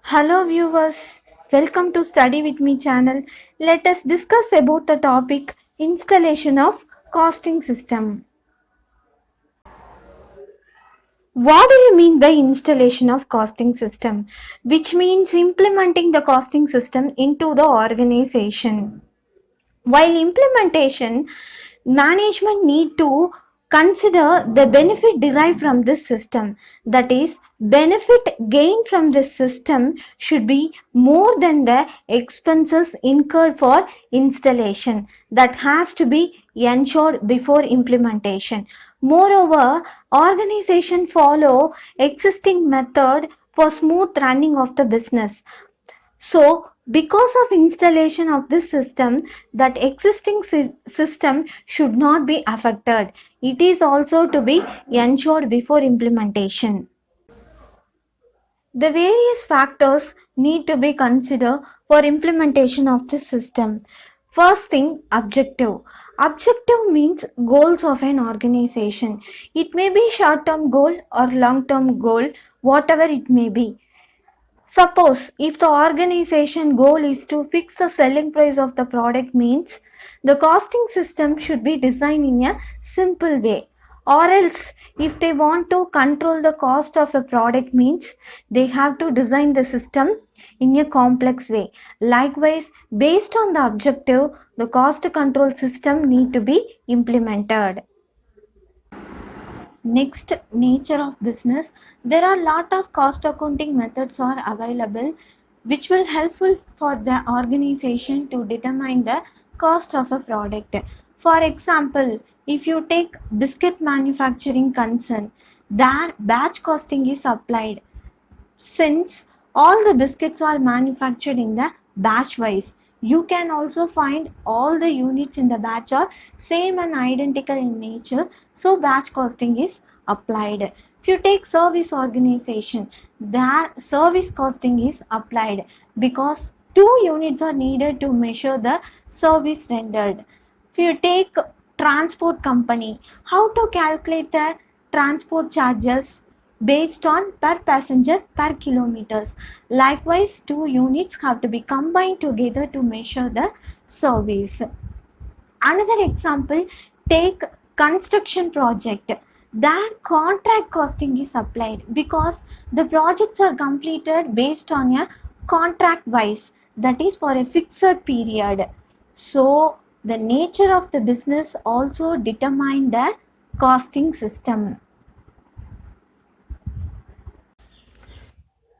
Hello viewers, welcome to Study with Me channel. Let us discuss about the topic installation of costing system. What do you mean by installation of costing system? Which means implementing the costing system into the organization. While implementation, management need to consider the benefit derived from this system. That is, benefit gained from this system should be more than the expenses incurred for installation. That has to be ensured before implementation. Moreover, organization follow existing method for smooth running of the business. So, because of installation of this system, that existing system should not be affected. It is also to be ensured before implementation. The various factors need to be considered for implementation of this system. First thing, objective. Objective means goals of an organization. It may be short-term goal or long-term goal, whatever it may be. Suppose if the organization goal is to fix the selling price of the product means the costing system should be designed in a simple way, or else if they want to control the cost of a product means they have to design the system in a complex way. Likewise, based on the objective, the cost control system need to be implemented. Next, nature of business. There are lot of cost accounting methods are available which will helpful for the organization to determine the cost of a product. For example, if you take biscuit manufacturing concern, their batch costing is applied since all the biscuits are manufactured in the batch wise. You can also find all the units in the batch are same and identical in nature, so batch costing is applied. If you take service organization, the service costing is applied because two units are needed to measure the service rendered. If you take transport company, how to calculate the transport charges based on per passenger per kilometers. Likewise, two units have to be combined together to measure the service. Another example, take construction project. Their contract costing is applied because the projects are completed based on a contract wise, that is for a fixed period. So the nature of the business also determine the costing system.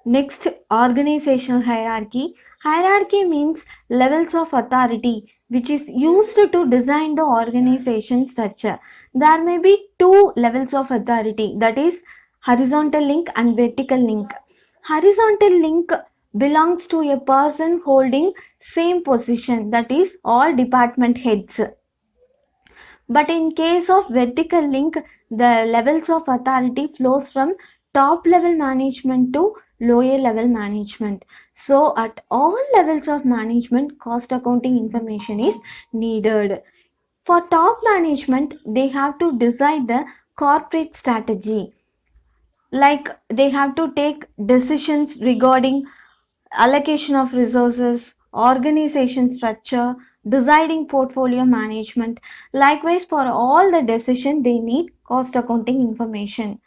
Next, organizational hierarchy. Hierarchy means levels of authority which is used to design the organization structure. There may be two levels of authority, that is horizontal link and vertical link. Horizontal link belongs to a person holding same position, that is all department heads. But in case of vertical link, the levels of authority flows from top level management to lower level management. So at all levels of management, cost accounting information is needed. For top management, they have to decide the corporate strategy. Like they have to take decisions regarding allocation of resources, organization structure, deciding portfolio management. Likewise, for all the decision, they need cost accounting information.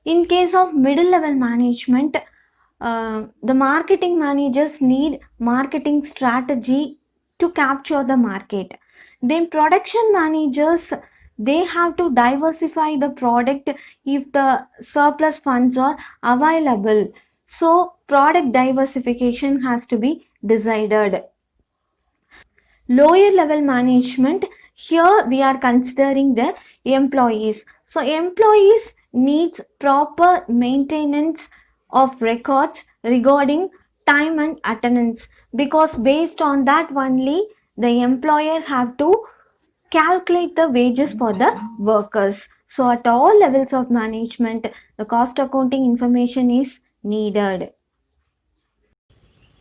In case of middle level management, the marketing managers need marketing strategy to capture the market. Then production managers, they have to diversify the product if the surplus funds are available. So product diversification has to be decided. Lower level management, here we are considering the employees. So employees needs proper maintenance of records regarding time and attendance, because based on that only the employer have to calculate the wages for the workers. So at all levels of management, the cost accounting information is needed.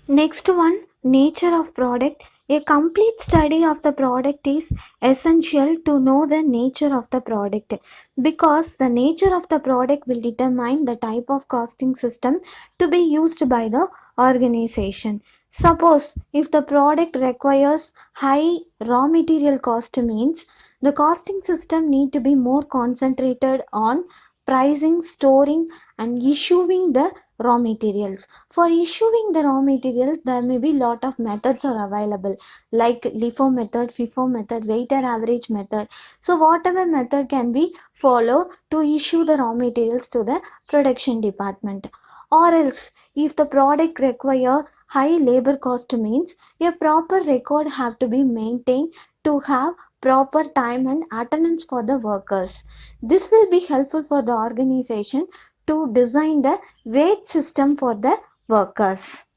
Next one, nature of product. A complete study of the product is essential to know the nature of the product, because the nature of the product will determine the type of costing system to be used by the organization. Suppose if the product requires high raw material cost means the costing system need to be more concentrated on pricing, storing and issuing the raw materials. For issuing the raw materials, there may be lot of methods are available like LIFO method, FIFO method, weighted average method. So whatever method can be followed to issue the raw materials to the production department. Or else if the product require high labor cost means a proper record have to be maintained to have proper time and attendance for the workers. This will be helpful for the organization to design the wage system for the workers.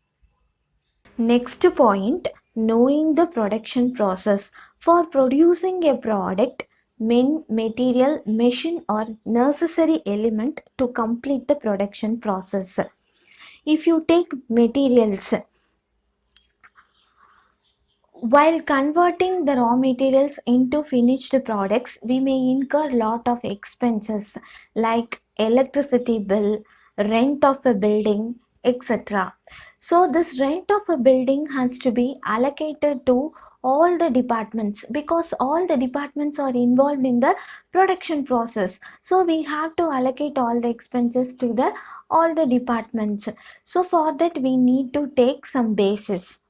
Next point, knowing the production process. For producing a product, main material, machine or necessary element to complete the production process. If you take materials, while converting the raw materials into finished products, we may incur lot of expenses like electricity bill, rent of a building, etc. So this rent of a building has to be allocated to all the departments because all the departments are involved in the production process. So we have to allocate all the expenses to the all the departments. So for that we need to take some basis.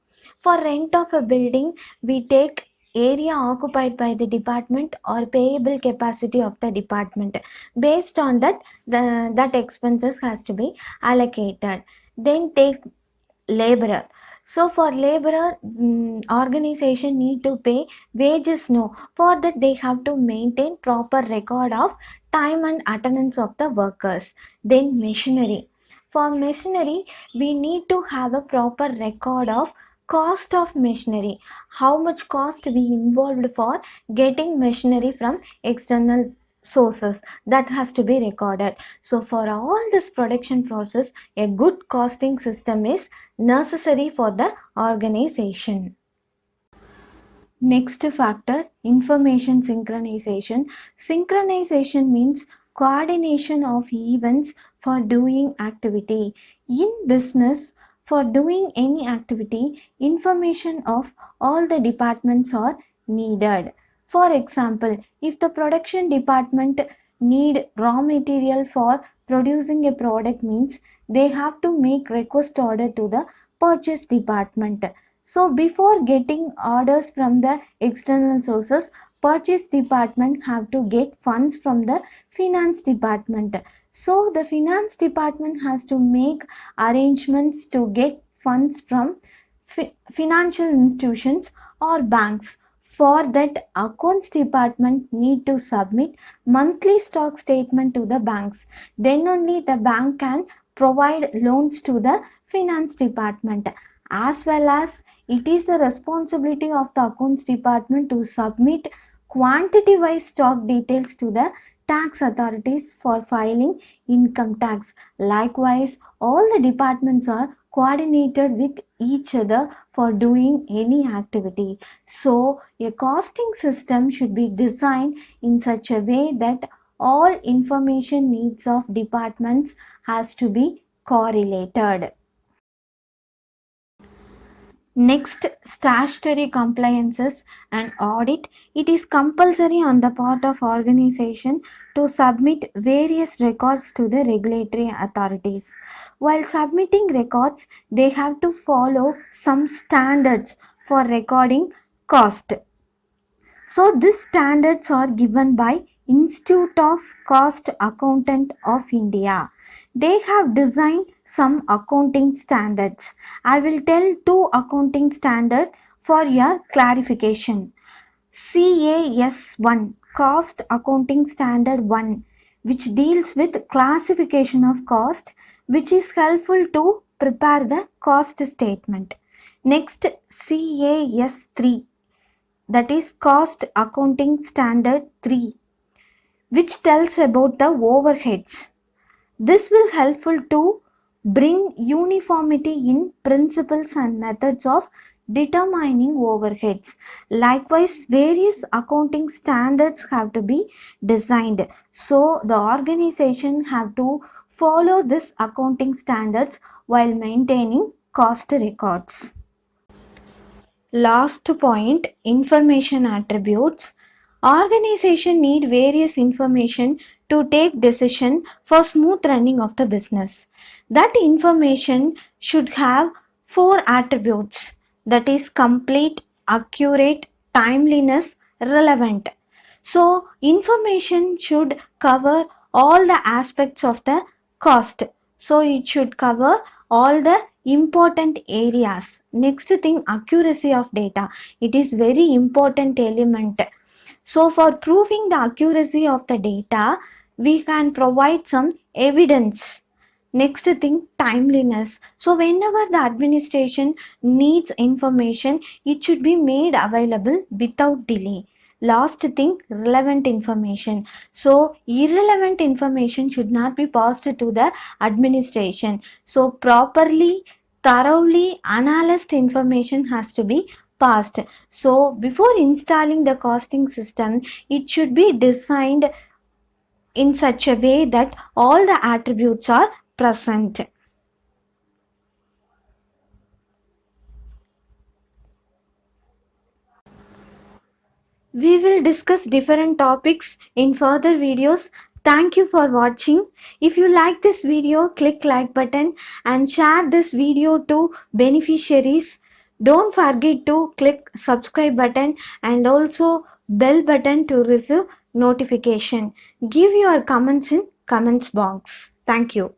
For rent of a building, we take area occupied by the department or payable capacity of the department. Based on that, that expenses has to be allocated. Then take laborer. So for laborer, organization need to pay wages. No, for that they have to maintain proper record of time and attendance of the workers. Then machinery. For machinery, we need to have a proper record of cost of machinery, how much cost we involved for getting machinery from external sources, that has to be recorded. So for all this production process, a good costing system is necessary for the organization. Next factor, information synchronization. Synchronization means coordination of events for doing activity. In business, for doing any activity, information of all the departments are needed. For example, if the production department need raw material for producing a product means they have to make request order to the purchase department. So before getting orders from the external sources, purchase department have to get funds from the finance department. So the finance department has to make arrangements to get funds from financial institutions or banks. For that, accounts department need to submit monthly stock statement to the banks. Then only the bank can provide loans to the finance department. As well as it is the responsibility of the accounts department to submit quantity wise stock details to the tax authorities for filing income tax. Likewise, all the departments are coordinated with each other for doing any activity. So, a costing system should be designed in such a way that all information needs of departments has to be correlated. Next, statutory compliances and audit. It is compulsory on the part of organization to submit various records to the regulatory authorities. While submitting records, they have to follow some standards for recording cost. So these standards are given by Institute of Cost Accountant of India. They have designed some accounting standards. I will tell two accounting standards for your clarification. CAS1, Cost Accounting Standard 1, which deals with classification of cost, which is helpful to prepare the cost statement. Next, CAS3, that is Cost Accounting Standard 3, which tells about the overheads. This will helpful to bring uniformity in principles and methods of determining overheads. Likewise, various accounting standards have to be designed. So the organization have to follow this accounting standards while maintaining cost records. Last point, information attributes. Organization need various information to take decision for smooth running of the business. That information should have four attributes, that is complete, accurate, timeliness, relevant. So information should cover all the aspects of the cost. So it should cover all the important areas. Next thing, accuracy of data. It is very important element. So for proving the accuracy of the data, we can provide some evidence. Next thing, timeliness. So whenever the administration needs information, it should be made available without delay. Last thing, relevant information. So irrelevant information should not be passed to the administration. So properly, thoroughly analyzed information has to be passed. So before installing the costing system, it should be designed in such a way that all the attributes are present. We will discuss different topics in further videos. Thank you for watching. If you like this video, click like button and share this video to beneficiaries. Don't forget to click subscribe button and also bell button to receive notification. Give your comments in comments box. Thank you.